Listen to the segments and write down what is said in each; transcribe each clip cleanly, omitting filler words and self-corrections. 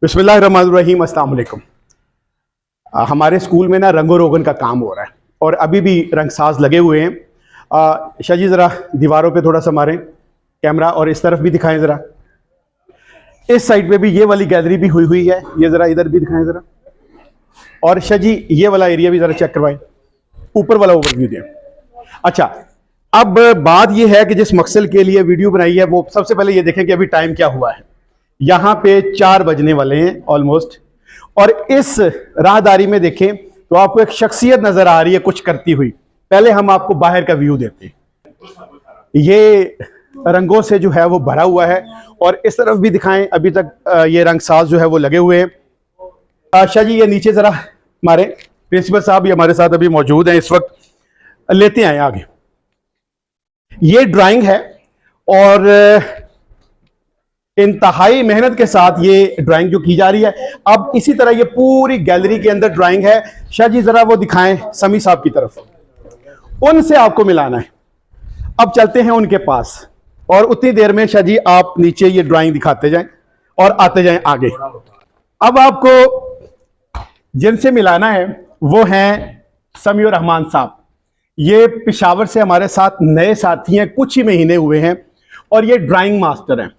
बिस्मिल्लाहिर्रहमानिर्रहीम, अस्सलाम वालेकुम। हमारे स्कूल में ना रंगो रोगन का काम हो रहा है और अभी भी रंगसाज लगे हुए हैं। शाह जी ज़रा दीवारों पे थोड़ा सा मारें कैमरा और इस तरफ भी दिखाएं ज़रा। इस साइड पे भी ये वाली गैलरी भी हुई है, ये ज़रा इधर भी दिखाएं ज़रा। और शाह जी ये वाला एरिया भी ज़रा चेक करवाएं, ऊपर वाला ओवरव्यू दें। अच्छा, अब बात ये है कि जिस मकसद के लिए वीडियो बनाई है वो सबसे पहले ये देखें कि अभी टाइम क्या हुआ है। यहाँ पे 4 बजने वाले हैं ऑलमोस्ट, और इस राहदारी में देखें तो आपको एक शख्सियत नजर आ रही है कुछ करती हुई। पहले हम आपको बाहर का व्यू देते हैं। ये रंगों से जो है वो भरा हुआ है और इस तरफ भी दिखाएं, अभी तक ये रंगसाज जो है वो लगे हुए हैं। शाह जी ये नीचे जरा हमारे प्रिंसिपल साहब भी हमारे साथ अभी मौजूद हैं इस वक्त, लेते आए आगे। ये ड्राइंग है और इंतहाई मेहनत के साथ ये ड्राइंग जो की जा रही है। अब इसी तरह ये पूरी गैलरी के अंदर ड्राइंग है। शाह जी जरा वो दिखाएं समी साहब की तरफ, उनसे आपको मिलाना है। अब चलते हैं उनके पास और उतनी देर में शाह जी आप नीचे ये ड्राइंग दिखाते जाएं और आते जाएं आगे। अब आपको जिनसे मिलाना है वो हैं समीउर रहमान साहब। ये पेशावर से हमारे साथ नए साथी हैं, कुछ ही महीने हुए हैं और ये ड्राइंग मास्टर हैं।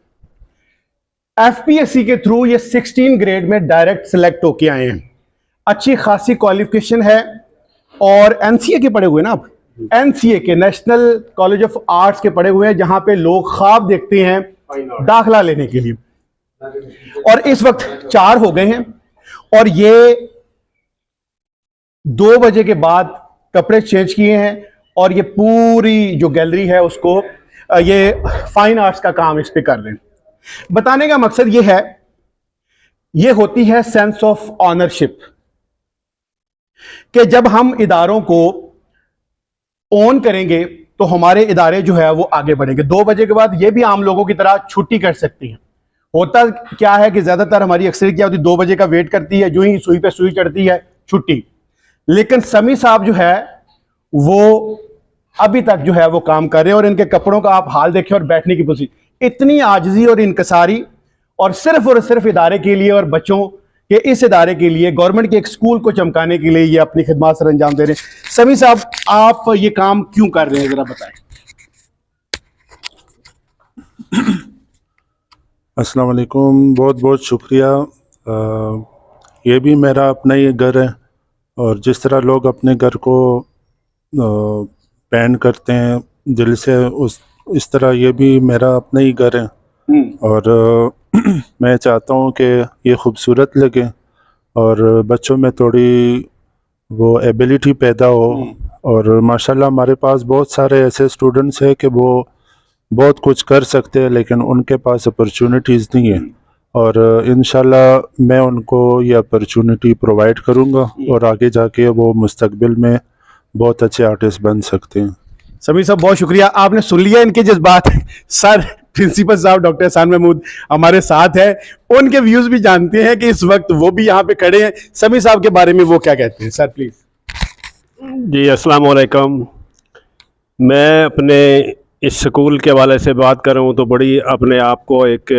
एफपीएससी के थ्रू ये 16 ग्रेड में डायरेक्ट सिलेक्ट होके आए हैं। अच्छी खासी क्वालिफिकेशन है और एनसीए के पढ़े हुए ना आप, एनसीए के नेशनल कॉलेज ऑफ आर्ट्स के पढ़े हुए हैं, जहां पे लोग ख्वाब देखते हैं दाखिला लेने के लिए। और इस वक्त 4 हो गए हैं और ये 2 बजे के बाद कपड़े चेंज किए हैं और ये पूरी जो गैलरी है उसको ये फाइन आर्ट्स का काम इस पे कर रहे हैं। बताने का मकसद ये है, ये होती है सेंस ऑफ ऑनरशिप, कि जब हम इदारों को ओन करेंगे तो हमारे इदारे जो है वो आगे बढ़ेंगे। 2 बजे के बाद ये भी आम लोगों की तरह छुट्टी कर सकती हैं। होता क्या है कि ज्यादातर हमारी अक्सरियत क्या होती है, 2 बजे का वेट करती है, जो ही सुई पे सुई चढ़ती है छुट्टी। लेकिन समी साहब जो है वो अभी तक जो है वो काम कर रहे हैं और इनके कपड़ों का आप हाल देखें और बैठने की पोजीशन, इतनी आजिजी और इनकसारी, और सिर्फ इदारे के लिए और बच्चों के इस इदारे के लिए, गवर्नमेंट के एक स्कूल को चमकाने के लिए ये अपनी खिदमत सर अंजाम दे रहे हैं। समी साहब आप ये काम क्यों कर रहे हैं जरा बताएं। अस्सलाम वालेकुम, बहुत बहुत शुक्रिया। ये भी मेरा अपना ही घर है और जिस तरह लोग अपने घर को पैन करते हैं दिल से, इस तरह ये भी मेरा अपना ही घर है और मैं चाहता हूँ कि ये खूबसूरत लगे और बच्चों में थोड़ी वो एबिलिटी पैदा हो। और माशाल्लाह हमारे पास बहुत सारे ऐसे स्टूडेंट्स हैं कि वो बहुत कुछ कर सकते हैं लेकिन उनके पास अपॉर्चुनिटीज़ नहीं है और इंशाल्लाह मैं उनको ये अपॉर्चुनिटी प्रोवाइड करूँगा और आगे जाके वो मुस्तकबिल में बहुत अच्छे आर्टिस्ट बन सकते हैं। समीर साहब बहुत शुक्रिया, आपने सुन लिया इनके जज्बात। सर प्रिंसिपल साहब डॉक्टर एहसान महमूद हमारे साथ है, उनके व्यूज भी जानते हैं कि इस वक्त वो भी यहाँ पे खड़े हैं। समीर साहब के बारे में वो क्या कहते हैं, सर प्लीज। जी अस्सलाम वालेकुम। मैं अपने इस स्कूल के हवाले से बात करूँ तो बड़ी अपने आप को एक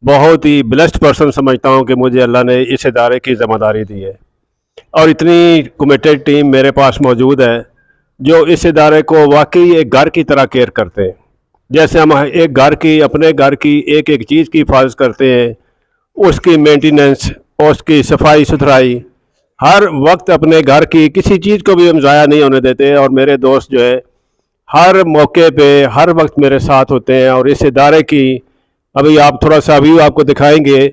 बहुत ही ब्लेस्ड पर्सन समझता हूँ कि मुझे अल्लाह ने इस इदारे की ज़िम्मेदारी दी है और इतनी कमिटेड टीम मेरे पास मौजूद है जो इस इदारे को वाकई एक घर की तरह केयर करते हैं। जैसे हम एक घर की, अपने घर की एक एक चीज़ की हिफाजत करते हैं, उसकी मेंटेनेंस, उसकी सफाई सुथराई, हर वक्त अपने घर की किसी चीज़ को भी हम ज़ाया नहीं होने देते। और मेरे दोस्त जो है हर मौके पे हर वक्त मेरे साथ होते हैं और इस इदारे की अभी आप थोड़ा सा व्यू आपको दिखाएंगे।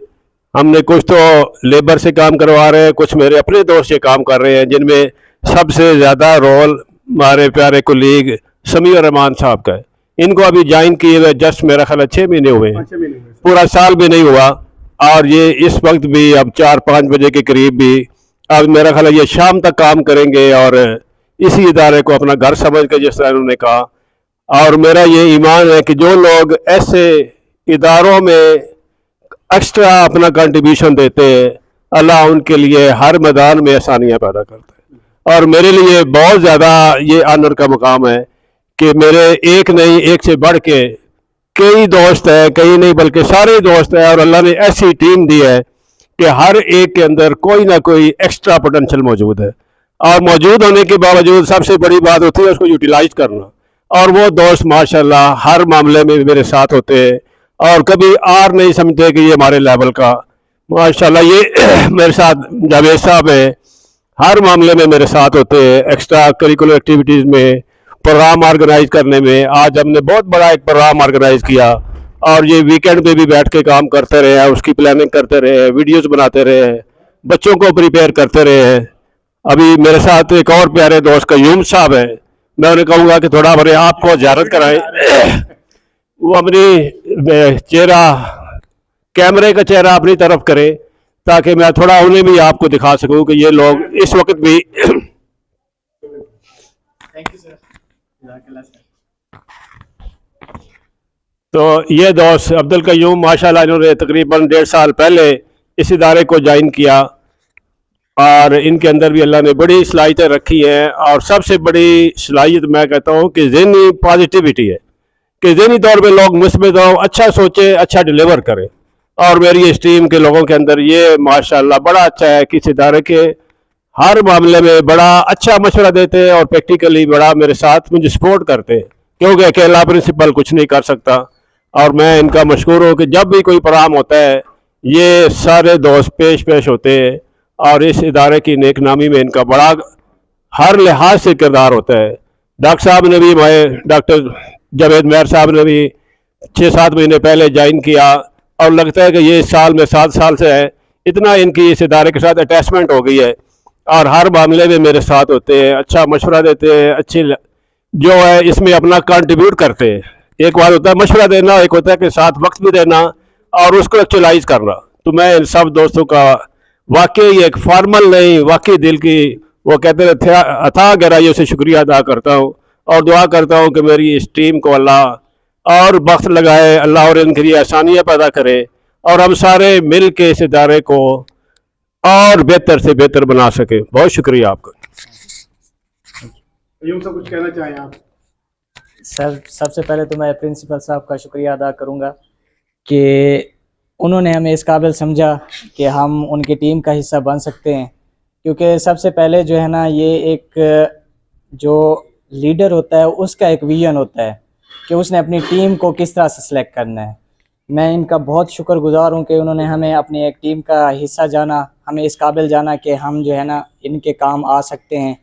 हमने कुछ तो लेबर से काम करवा रहे हैं, कुछ मेरे अपने दोस्त से काम कर रहे हैं, जिनमें सबसे ज़्यादा रोल हमारे प्यारे कुलीग समीउर रहमान साहब का है। इनको अभी ज्वाइन किए हुए जस्ट मेरा ख्याल 6 महीने हुए हैं, पूरा साल भी नहीं हुआ। और ये इस वक्त भी अब 4-5 बजे के करीब भी अब मेरा ख्याल ये शाम तक काम करेंगे और इसी इदारे को अपना घर समझ कर, जिस तरह उन्होंने कहा। और मेरा ये ईमान है कि जो लोग ऐसे इदारों में एक्स्ट्रा अपना कंट्रीब्यूशन देते हैं, अल्लाह उनके लिए हर मैदान में आसानियाँ पैदा करता है। और मेरे लिए बहुत ज़्यादा ये ऑनर का मुकाम है कि मेरे एक नहीं, एक से बढ़ के कई दोस्त हैं, कई नहीं बल्कि सारे दोस्त हैं और अल्लाह ने ऐसी टीम दी है कि हर एक के अंदर कोई ना कोई एक्स्ट्रा पोटेंशियल मौजूद है, और मौजूद होने के बावजूद सबसे बड़ी बात होती है उसको यूटिलाइज करना। और वो दोस्त माशाल्लाह हर मामले में मेरे साथ होते हैं और कभी आर नहीं समझते कि ये हमारे लेवल का। माशाल्लाह ये मेरे साथ जावेद साहब है, हर मामले में मेरे साथ होते हैं, एक्स्ट्रा करिकुलर एक्टिविटीज़ में, प्रोग्राम ऑर्गेनाइज करने में। आज हमने बहुत बड़ा एक प्रोग्राम ऑर्गेनाइज किया और ये वीकेंड पे भी बैठ के काम करते रहे हैं, उसकी प्लानिंग करते रहे हैं, वीडियोस बनाते रहे हैं, बच्चों को प्रिपेयर करते रहे हैं। अभी मेरे साथ एक और प्यारे दोस्त कयूम साहब है, मैं उन्हें कहूँगा कि थोड़ा हमारे आपको ज़ियारत कराएं। वो अपनी चेहरा, कैमरे का चेहरा अपनी तरफ करें ताकि मैं थोड़ा उन्हें भी आपको दिखा सकूं कि ये लोग इस वक्त भी तो ये दोस्त अब्दुल कयूम माशाल्लाह इन्होंने तकरीबन 1.5 साल पहले इस इदारे को ज्वाइन किया और इनके अंदर भी अल्लाह ने बड़ी सलाहियतें रखी हैं। और सबसे बड़ी सलाहियत मैं कहता हूँ कि ज़हनी पॉजिटिविटी है, कि ज़हनी तौर पे लोग मुस्बित हो, अच्छा सोचे, अच्छा डिलीवर करें। और मेरी इस टीम के लोगों के अंदर ये माशाल्लाह बड़ा अच्छा है कि इस इदारे के हर मामले में बड़ा अच्छा मशवरा देते हैं और प्रैक्टिकली बड़ा मेरे साथ मुझे सपोर्ट करते हैं, क्योंकि अकेला प्रिंसिपल कुछ नहीं कर सकता। और मैं इनका मशकूर हूँ कि जब भी कोई प्रोग्राम होता है ये सारे दोस्त पेश होते हैं और इस इदारे की नेकनामी में इनका बड़ा हर लिहाज से किरदार होता है। डॉक्टर साहब ने भी, हमारे डॉक्टर जावेद मेहर साहब ने भी 6-7 महीने पहले ज्वाइन किया और लगता है कि ये इस साल में 7 साल से है, इतना इनकी इस इदारे के साथ अटैचमेंट हो गई है और हर मामले में मेरे साथ होते हैं, अच्छा मशवरा देते हैं, अच्छी जो है इसमें अपना कंट्रीब्यूट करते हैं। एक बार होता है मशवरा देना, एक होता है कि साथ वक्त भी देना और उसको एक्चुअलाइज करना। तो मैं इन सब दोस्तों का वाकई एक फॉर्मल नहीं, वाकई दिल की वो कहते हैं अथाह गहराइयों से शुक्रिया अदा करता हूँ और दुआ करता हूँ कि मेरी इस टीम को अल्लाह और वक्त लगाए, अल्लाह और इनके लिए आसानियाँ पैदा करे और हम सारे मिल के इस इदारे को और बेहतर से बेहतर बना सके। बहुत शुक्रिया आपका। यूं सब कुछ कहना चाहें आप? सर, सबसे पहले तो मैं प्रिंसिपल साहब का शुक्रिया अदा करूंगा कि उन्होंने हमें इस काबिल समझा कि हम उनकी टीम का हिस्सा बन सकते हैं। क्योंकि सबसे पहले जो है ना, ये एक जो लीडर होता है उसका एक विजन होता है कि उसने अपनी टीम को किस तरह से सिलेक्ट करना है। मैं इनका बहुत शुक्रगुजार हूँ कि उन्होंने हमें अपनी एक टीम का हिस्सा जाना, हमें इस काबिल जाना कि हम जो है ना इनके काम आ सकते हैं,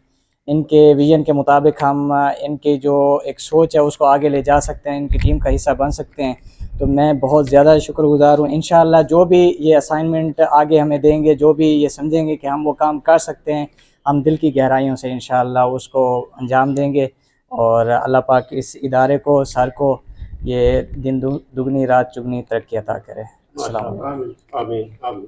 इनके विजन के मुताबिक हम इनकी जो एक सोच है उसको आगे ले जा सकते हैं, इनकी टीम का हिस्सा बन सकते हैं। तो मैं बहुत ज़्यादा शुक्रगुजार हूँ। इंशाअल्लाह जो भी ये असाइनमेंट आगे हमें देंगे, जो भी ये समझेंगे कि हम वो काम कर सकते हैं, हम दिल की गहराइयों से इंशाअल्लाह उसको अंजाम देंगे। और अल्लाह पाक इस इदारे को, सर को ये दिन दुगनी रात चुगनी तरक्की अता करे। अस्सलाम वालेकुम। आमीन आमीन आमीन।